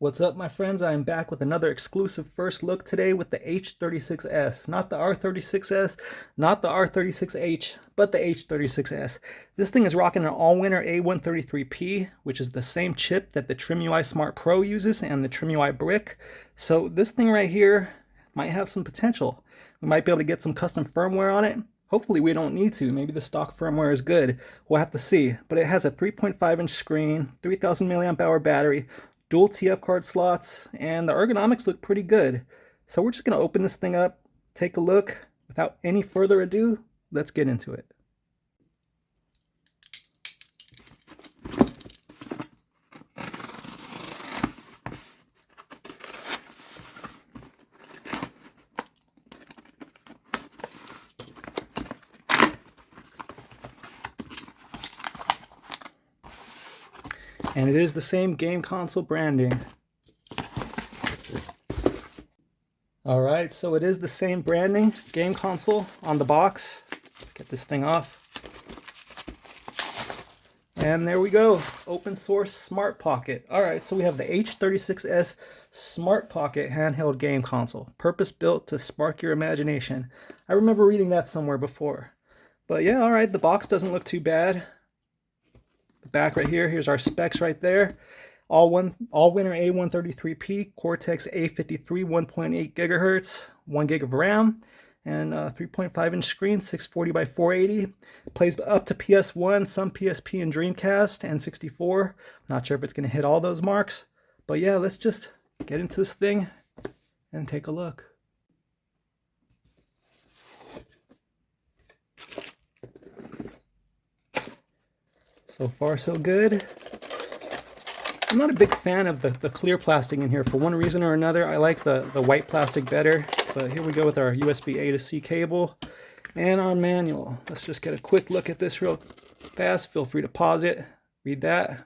What's up, my friends? I am back with another exclusive first look today with the H36S. Not the R36S, not the R36H, but the H36S. This thing is rocking an all-winner A133P, which is the same chip that the TrimUI Smart Pro uses and the TrimUI Brick. So this thing right here might have some potential. We might be able to get some custom firmware on it. Hopefully we don't need to. Maybe the stock firmware is good. We'll have to see. But it has a 3.5-inch screen, 3000 milliamp hour battery, dual TF card slots, and the ergonomics look pretty good. So we're just going to open this thing up, take a look. Without any further ado, let's get into it. And it is the same game console branding. Alright, so it is the same branding, game console on the box. Let's get this thing off. And there we go, open source Smart Pocket. Alright, so we have the H36S Smart Pocket handheld game console, purpose built to spark your imagination. I remember reading that somewhere before. But yeah, alright, the box doesn't look too bad. The back right here, here's our specs right there. All-winner A133P, Cortex A53 1.8 gigahertz, 1 gig of RAM, and 3.5-inch screen, 640 by 480. Plays up to PS1, some PSP and Dreamcast, and 64. Not sure if it's going to hit all those marks. But yeah, let's just get into this thing and take a look. So far, so good. I'm not a big fan of the clear plastic in here. For one reason or another, I like the white plastic better. But here we go with our USB A to C cable and our manual. Let's just get a quick look at this real fast. Feel free to pause it, read that.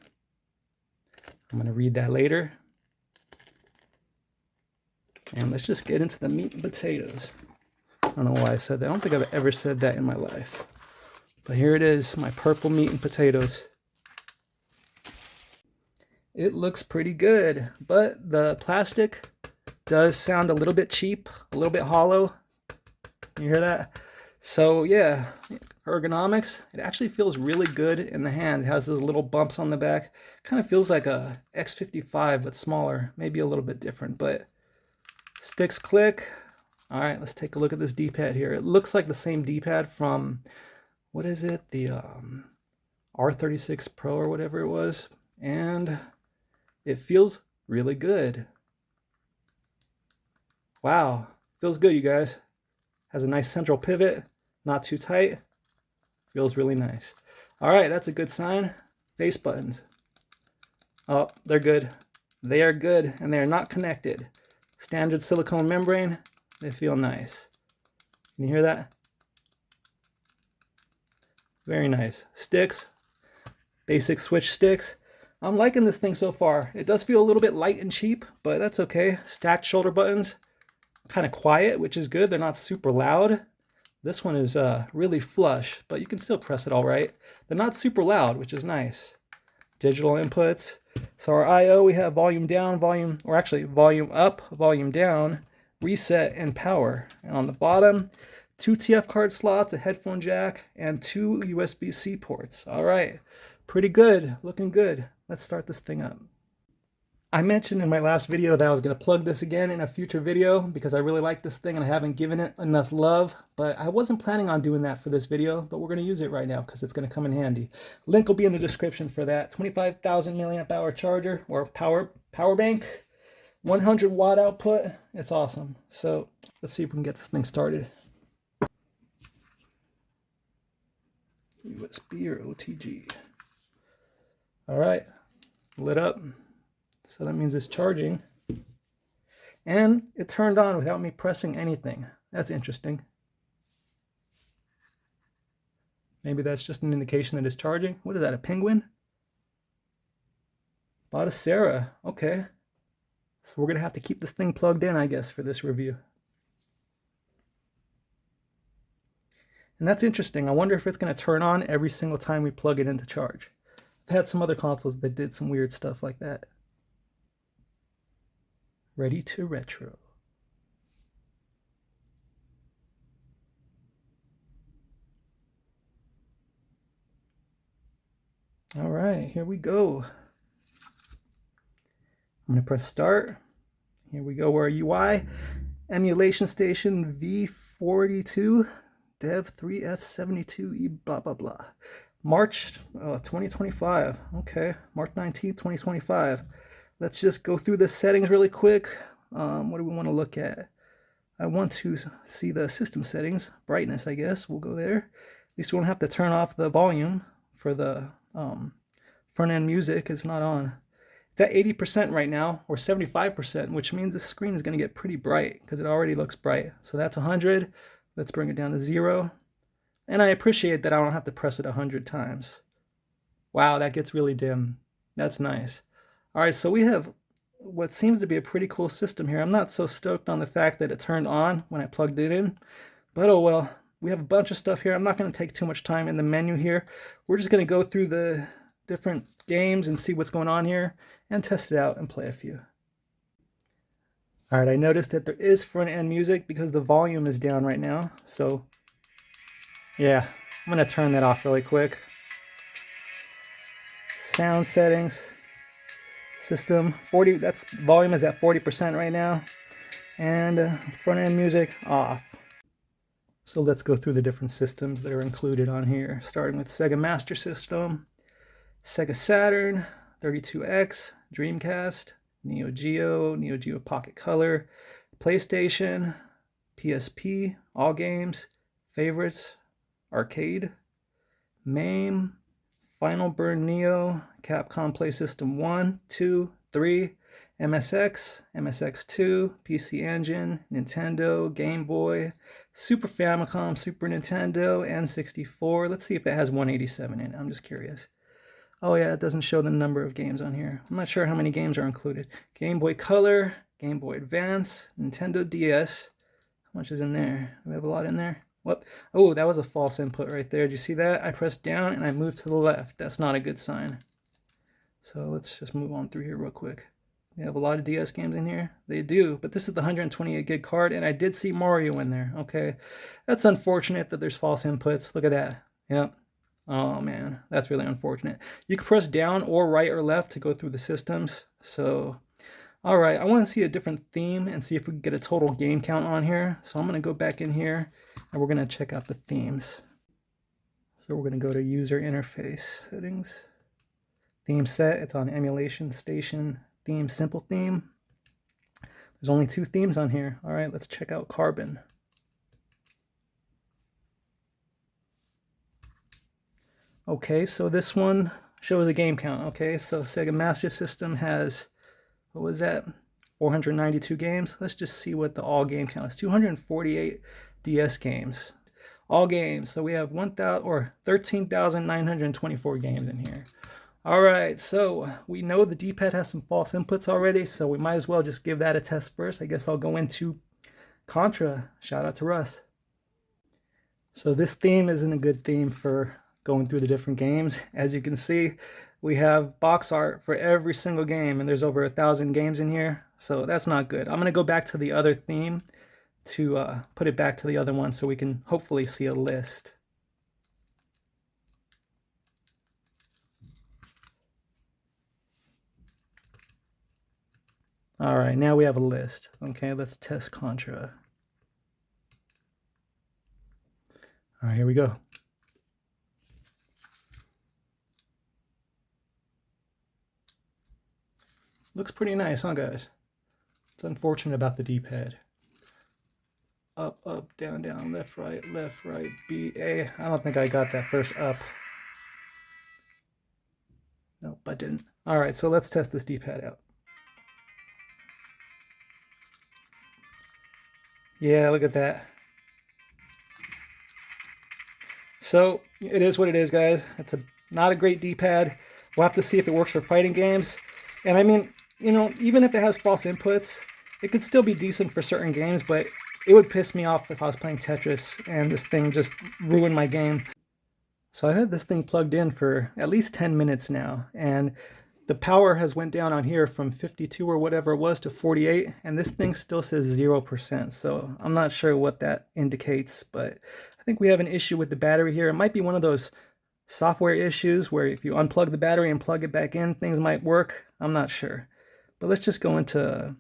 I'm going to read that later. And let's just get into the meat and potatoes. I don't know why I said that. I don't think I've ever said that in my life. But here it is, my purple meat and potatoes. It looks pretty good, but the plastic does sound a little bit cheap, a little bit hollow. You hear that? So yeah, ergonomics, it actually feels really good in the hand. It has those little bumps on the back. Kind of feels like a X55, but smaller, maybe a little bit different, but sticks click. All right, let's take a look at this D-pad here. It looks like the same D-pad from, what is it? The R36 Pro or whatever it was. And it feels really good. Wow, feels good, you guys. Has a nice central pivot, not too tight. Feels really nice. All right, that's a good sign. Face buttons. Oh, they're good. They are good, and they are not connected. Standard silicone membrane. They feel nice. Can you hear that? Very nice. Sticks. Basic switch sticks. I'm liking this thing so far. It does feel a little bit light and cheap, but that's okay. Stacked shoulder buttons. Kind of quiet, which is good. They're not super loud. This one is really flush, but you can still press it all right. They're not super loud, which is nice. Digital inputs. So our I/O, we have volume down, volume up, volume down, reset, and power. And on the bottom, 2 TF card slots, a headphone jack, and 2 USB-C ports. All right, pretty good, looking good. Let's start this thing up. I mentioned in my last video that I was going to plug this again in a future video because I really like this thing and I haven't given it enough love, but I wasn't planning on doing that for this video, but we're going to use it right now because it's going to come in handy. Link will be in the description for that. 25,000 milliamp hour charger or power bank, 100 watt output. It's awesome. So let's see if we can get this thing started. USB or OTG. All right, lit up. So that means it's charging. And it turned on without me pressing anything. That's interesting. Maybe that's just an indication that it's charging. What is that, a penguin? Batocera, okay. So we're gonna have to keep this thing plugged in, I guess, for this review. And that's interesting. I wonder if it's gonna turn on every single time we plug it in to charge. I've had some other consoles that did some weird stuff like that. Ready to retro. All right, here we go. I'm going to press start. Here we go, our UI. Emulation station V42 dev 3F72E blah blah blah. March 2025. Okay, March 19th, 2025. Let's just go through the settings really quick. What do we want to look at? I want to see the system settings. Brightness, I guess. We'll go there. At least we won't have to turn off the volume for the front end music. It's not on. It's at 80% right now, or 75%, which means the screen is going to get pretty bright because it already looks bright. So that's 100. Let's bring it down to 0. And I appreciate that I don't have to press it 100 times. Wow, that gets really dim. That's nice. All right, so we have what seems to be a pretty cool system here. I'm not so stoked on the fact that it turned on when I plugged it in, but oh well. We have a bunch of stuff here. I'm not going to take too much time in the menu here. We're just going to go through the different games and see what's going on here and test it out and play a few. All right, I noticed that there is front end music because the volume is down right now. So yeah, I'm going to turn that off really quick. Sound settings, system 40, that's volume is at 40% right now, and front end music off. So let's go through the different systems that are included on here, starting with Sega Master System, Sega Saturn, 32X, Dreamcast, Neo Geo Pocket Color, PlayStation, PSP, all games, favorites, arcade, MAME, Final Burn Neo, Capcom Play System 1, 2, 3, MSX, MSX2, PC Engine, Nintendo, Game Boy, Super Famicom, Super Nintendo, N64. Let's see if that has 187 in it. I'm just curious. Oh yeah, it doesn't show the number of games on here. I'm not sure how many games are included. Game Boy Color, Game Boy Advance, Nintendo DS. How much is in there? Do we have a lot in there? What? Oh, that was a false input right there. Did you see that? I pressed down and I moved to the left. That's not a good sign. So let's just move on through here real quick. They have a lot of DS games in here. They do, but this is the 128 gig card, and I did see Mario in there. Okay, that's unfortunate that there's false inputs. Look at that. Yep. Oh man, that's really unfortunate. You can press down or right or left to go through the systems. So, all right, I want to see a different theme and see if we can get a total game count on here. So I'm going to go back in here, and we're going to check out the themes. So we're going to go to User Interface Settings. Theme set, it's on Emulation Station. Theme, simple theme. There's only 2 themes on here. All right, let's check out Carbon. Okay, so this one shows the game count. Okay, so Sega Master System has, what was that? 492 games. Let's just see what the all game count is. 248 DS games. All games. So we have 13,924 games in here. All right, so we know the D-pad has some false inputs already, so we might as well just give that a test first. I guess I'll go into Contra. Shout out to Russ. So this theme isn't a good theme for going through the different games. As you can see, we have box art for every single game, and there's over 1,000 games in here, so that's not good. I'm going to go back to the other theme to put it back to the other one so we can hopefully see a list. All right, now we have a list. Okay, let's test Contra. All right, here we go. Looks pretty nice, huh, guys? It's unfortunate about the D-pad. Up, up, down, down, left, right, B, A. I don't think I got that first up. Nope, I didn't. All right, so let's test this D-pad out. Yeah, look at that. So it is what it is, guys. It's not a great D-pad. We'll have to see if it works for fighting games. And I mean, you know, even if it has false inputs, it could still be decent for certain games, but it would piss me off if I was playing Tetris and this thing just ruined my game. So I had this thing plugged in for at least 10 minutes now, and the power has went down on here from 52 or whatever it was to 48, and this thing still says 0%. So I'm not sure what that indicates, but I think we have an issue with the battery here. It might be one of those software issues where if you unplug the battery and plug it back in, things might work. I'm not sure. But let's just go into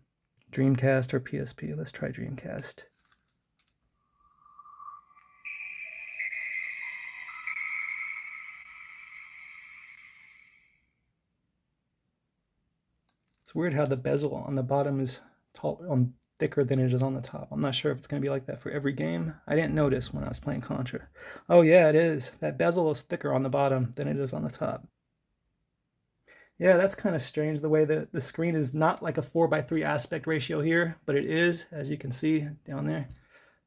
Dreamcast or PSP. Let's try Dreamcast. It's weird how the bezel on the bottom is thicker than it is on the top. I'm not sure if it's going to be like that for every game. I didn't notice when I was playing Contra. Oh yeah, it is. That bezel is thicker on the bottom than it is on the top. Yeah, that's kind of strange, the way that the screen is not like a 4:3 aspect ratio here, but it is, as you can see down there.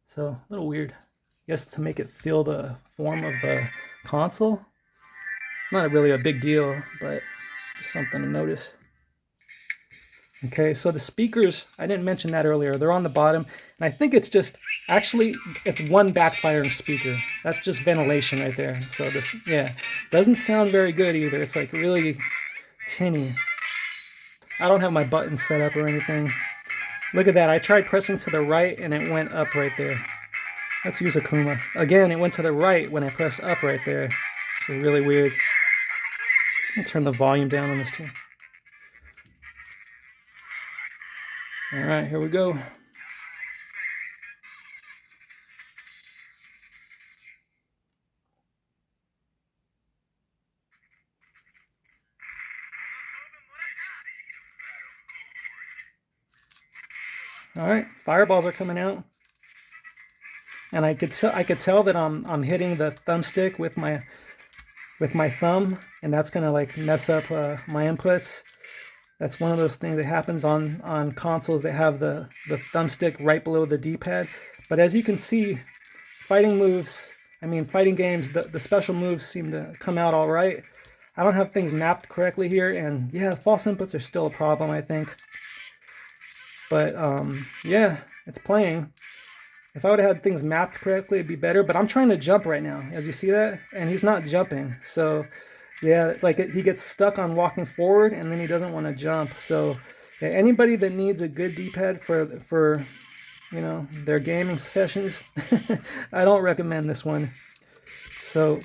So a little weird. I guess to make it feel the form of the console. Not really a big deal, but just something to notice. Okay, so the speakers, I didn't mention that earlier. They're on the bottom, and I think it's just, actually, it's one backfiring speaker. That's just ventilation right there. So this, yeah, doesn't sound very good either. It's like really tinny. I don't have my buttons set up or anything. Look at that. I tried pressing to the right, and it went up right there. Let's use Akuma. Again, it went to the right when I pressed up right there. So really weird. Let me turn the volume down on this too. All right, here we go. All right, fireballs are coming out, and I could tell that I'm hitting the thumbstick with my thumb, and that's gonna like mess up my inputs. That's one of those things that happens on consoles that have the thumbstick right below the D-pad. But as you can see, fighting games, the special moves seem to come out all right. I don't have things mapped correctly here, and yeah, false inputs are still a problem, I think. But yeah, it's playing. If I would have had things mapped correctly, it'd be better. But I'm trying to jump right now, as you see that, and he's not jumping. So yeah, like he gets stuck on walking forward, and then he doesn't want to jump. So yeah, anybody that needs a good D-pad for you know, their gaming sessions, I don't recommend this one. So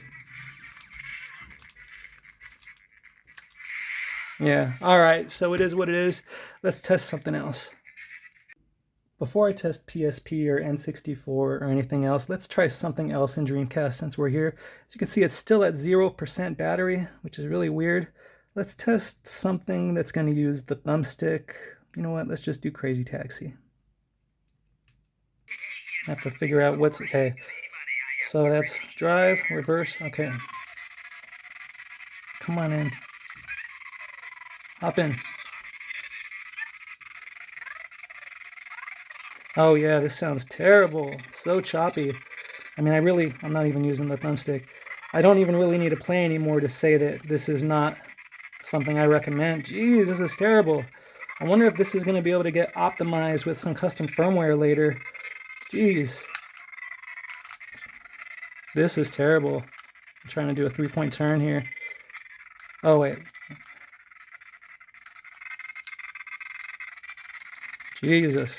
yeah, all right. So it is what it is. Let's test something else. Before I test PSP or N64 or anything else, let's try something else in Dreamcast since we're here. As you can see, it's still at 0% battery, which is really weird. Let's test something that's going to use the thumbstick. You know what? Let's just do Crazy Taxi. I have to figure out what's okay. So that's drive, reverse. Okay. Come on in. Hop in. Oh yeah, this sounds terrible. It's so choppy. I mean, I'm not even using the thumbstick. I don't even really need to play anymore to say that this is not something I recommend. Jeez, this is terrible. I wonder if this is going to be able to get optimized with some custom firmware later. Jeez. This is terrible. I'm trying to do a 3-point turn here. Oh, wait. Jesus.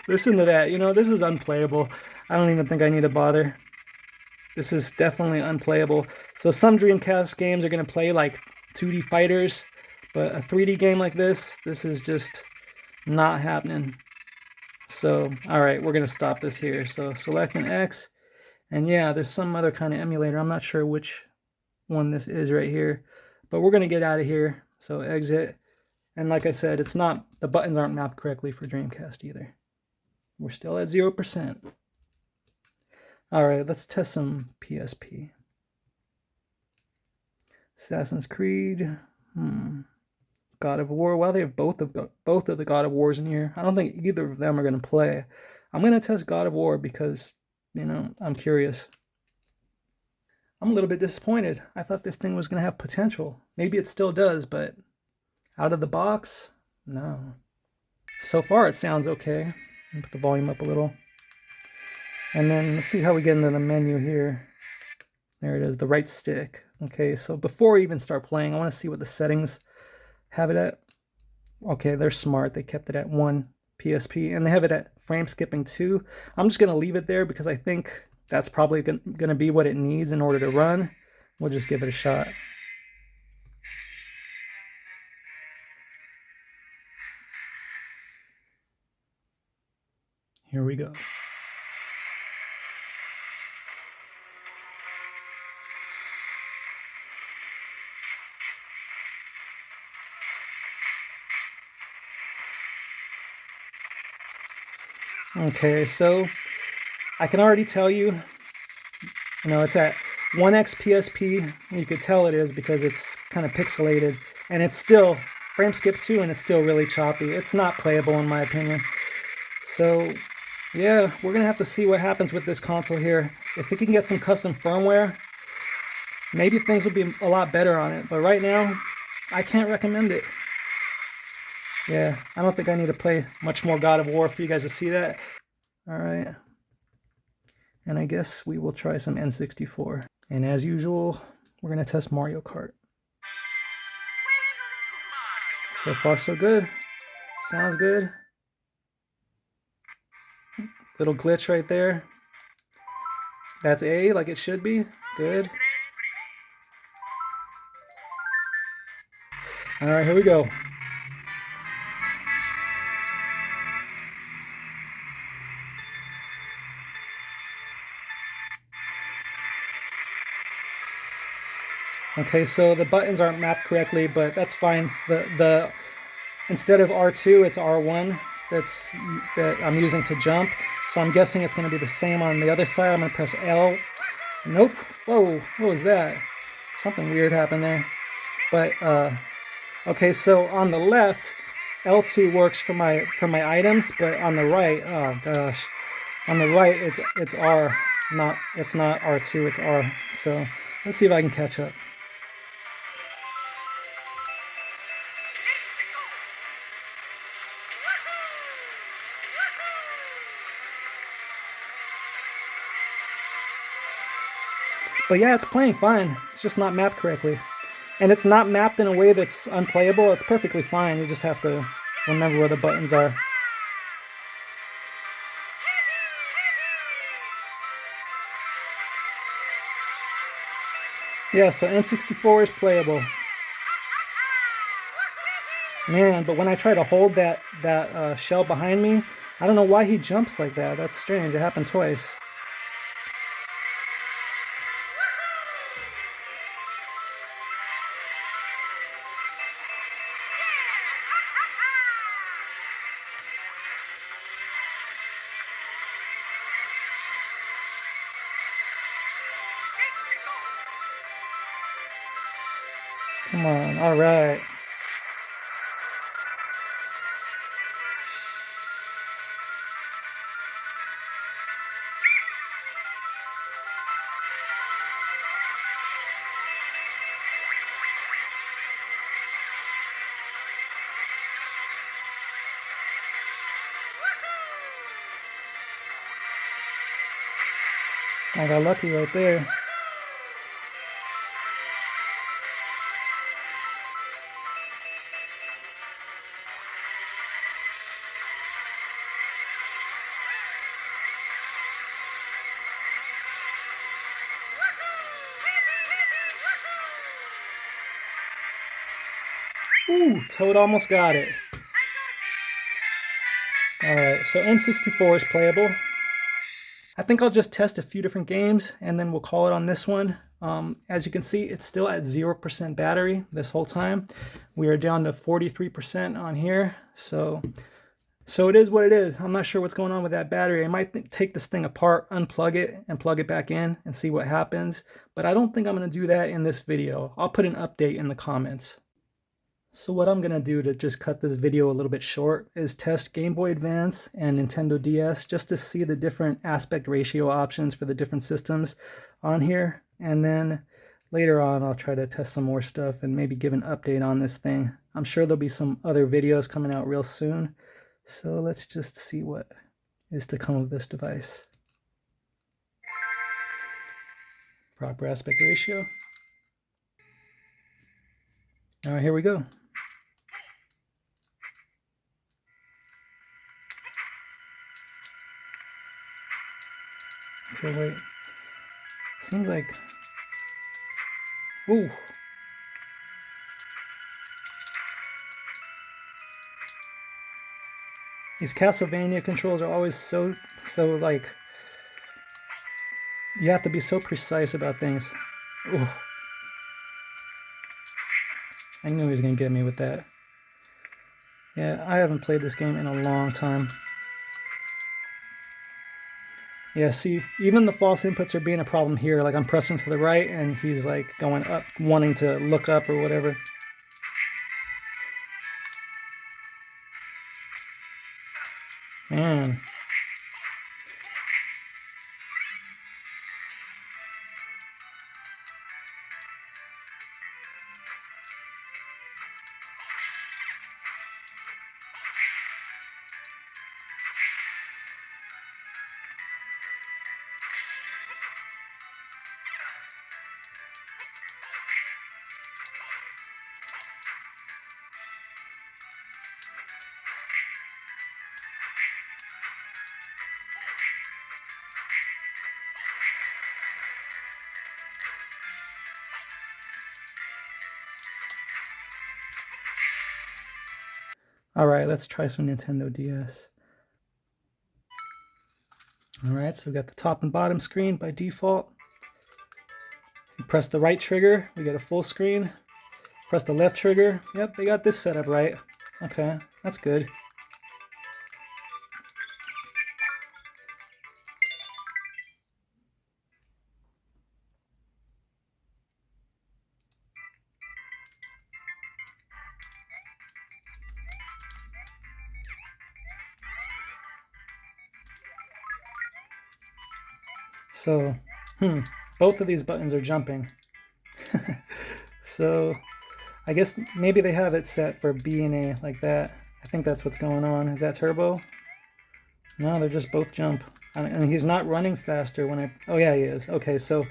Listen to that. You know, this is unplayable. I don't even think I need to bother. This is definitely unplayable. So some Dreamcast games are going to play like 2D fighters, but a 3D game like this is just not happening. So, all right, we're going to stop this here. So select an X, and yeah, there's some other kind of emulator. I'm not sure which one this is right here, but we're going to get out of here. So exit. And like I said, the buttons aren't mapped correctly for Dreamcast either. We're still at 0%. All right, let's test some PSP. Assassin's Creed, God of War. Well, they have both of the God of Wars in here. I don't think either of them are going to play. I'm going to test God of War because, you know, I'm curious. I'm a little bit disappointed. I thought this thing was going to have potential. Maybe it still does, but out of the box, no. So far, it sounds okay. Put the volume up a little. And then let's see how we get into the menu here. There it is, the right stick. Okay, so before we even start playing, I want to see what the settings have it at, okay, they're smart. They kept it at 1 PSP, and they have it at frame skipping 2. I'm just going to leave it there because I think that's probably going to be what it needs in order to run. We'll just give it a shot. Here we go. Okay, so I can already tell you, it's at 1x PSP. You could tell it is because it's kind of pixelated, and it's still frame skip 2, and it's still really choppy. It's not playable in my opinion. So yeah, we're gonna have to see what happens with this console here. If we can get some custom firmware, maybe things will be a lot better on it. But right now, I can't recommend it. Yeah, I don't think I need to play much more God of War for you guys to see that. All right. And I guess we will try some N64. And as usual, we're going to test Mario Kart. So far, so good. Sounds good. Little glitch right there. That's A, like it should be. Good. All right, here we go. Okay, so the buttons aren't mapped correctly, but that's fine. The instead of R2, it's R1 that I'm using to jump. So I'm guessing it's going to be the same on the other side. I'm going to press L. Nope. Whoa, what was that? Something weird happened there. But okay, so on the left, L2 works for my items, but on the right, oh gosh, on the right it's R, it's not R2, it's R. So let's see if I can catch up. But yeah, it's playing fine. It's just not mapped correctly. And it's not mapped in a way that's unplayable. It's perfectly fine. You just have to remember where the buttons are. Yeah, so N64 is playable. Man, but when I try to hold that shell behind me, I don't know why he jumps like that. That's strange. It happened twice. Come on, all right. I got lucky right there. Ooh, Toad almost got it. Alright, so N64 is playable. I think I'll just test a few different games and then we'll call it on this one. As you can see, it's still at 0% battery this whole time. We are down to 43% on here. So it is what it is. I'm not sure what's going on with that battery. I might take this thing apart, unplug it, and plug it back in and see what happens. But I don't think I'm going to do that in this video. I'll put an update in the comments. So what I'm going to do to just cut this video a little bit short is test Game Boy Advance and Nintendo DS just to see the different aspect ratio options for the different systems on here. And then later on I'll try to test some more stuff and maybe give an update on this thing. I'm sure there'll be some other videos coming out real soon. So let's just see what is to come of this device. Proper aspect ratio. All right, here we go. Okay, wait. Seems like... Ooh. These Castlevania controls are always so like... You have to be so precise about things. Ooh. I knew he was going to get me with that. Yeah, I haven't played this game in a long time. Yeah, see, even the false inputs are being a problem here. Like I'm pressing to the right and he's like going up, wanting to look up or whatever. Man. All right, let's try some Nintendo DS. All right, so we got the top and bottom screen by default. You press the right trigger, we get a full screen. Press the left trigger. Yep, they got this set up right. Okay, that's good. So, both of these buttons are jumping. So, I guess maybe they have it set for B and A like that. I think that's what's going on. Is that turbo? No, they're just both jump. And he's not running faster when I... Oh, yeah, he is. Okay, so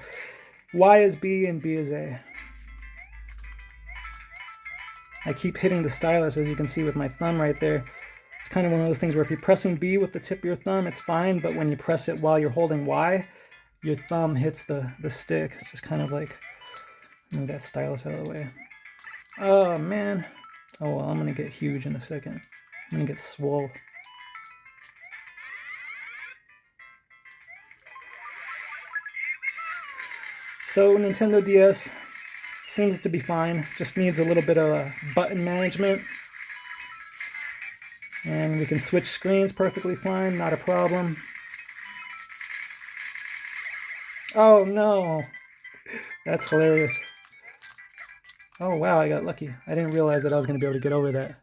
Y is B and B is A. I keep hitting the stylus, as you can see with my thumb right there. It's kind of one of those things where if you're pressing B with the tip of your thumb, it's fine, but when you press it while you're holding Y, your thumb hits the stick. It's just kind of like... Move that stylus out of the way. Oh, man. Oh, well, I'm going to get huge in a second. I'm going to get swole. So, Nintendo DS seems to be fine. Just needs a little bit of button management. And we can switch screens perfectly fine, not a problem. Oh, no. That's hilarious. Oh, wow, I got lucky. I didn't realize that I was going to be able to get over that.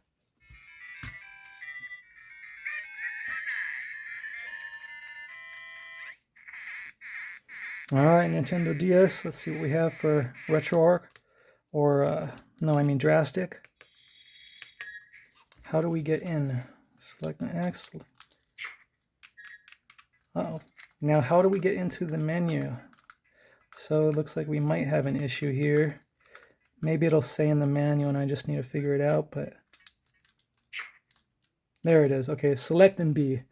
All right, Nintendo DS. Let's see what we have for RetroArch. Or, no, I mean Drastic. How do we get in? Select an X. Uh-oh. Now, how do we get into the menu? So it looks like we might have an issue here. Maybe it'll say in the manual and I just need to figure it out, but... There it is. Okay, select and B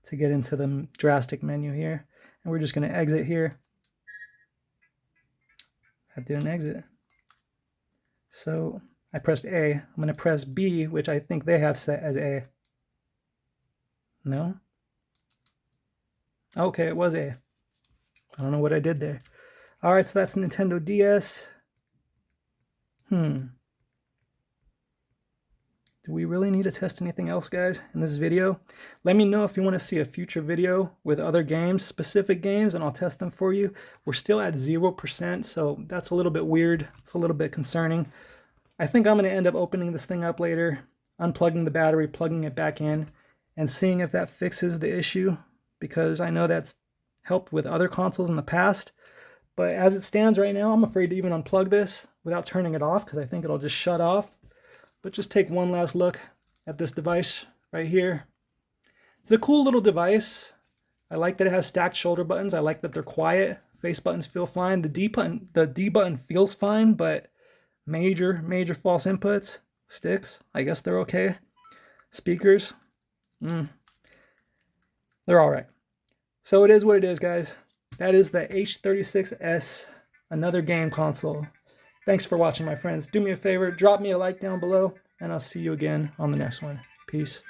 to get into the Drastic menu here. And we're just going to exit here. That didn't exit. So I pressed A. I'm going to press B, which I think they have set as A. No? Okay, it was A. I don't know what I did there. All right, so that's Nintendo DS. Do we really need to test anything else, guys, in this video? Let me know if you want to see a future video with other games, specific games, and I'll test them for you. We're still at 0%, so that's a little bit weird. It's a little bit concerning. I think I'm going to end up opening this thing up later, unplugging the battery, plugging it back in, and seeing if that fixes the issue, because I know that's helped with other consoles in the past. But as it stands right now, I'm afraid to even unplug this without turning it off, because I think it'll just shut off. But just take one last look at this device right here. It's a cool little device. I like that it has stacked shoulder buttons. I like that they're quiet. Face buttons feel fine. The D button feels fine, but major false inputs. Sticks, I guess they're okay. Speakers, they're all right. So it is what it is, guys. that is the H36S, another game console. Thanks for watching, my friends. Do me a favor, drop me a like down below, and I'll see you again on the next one. Peace.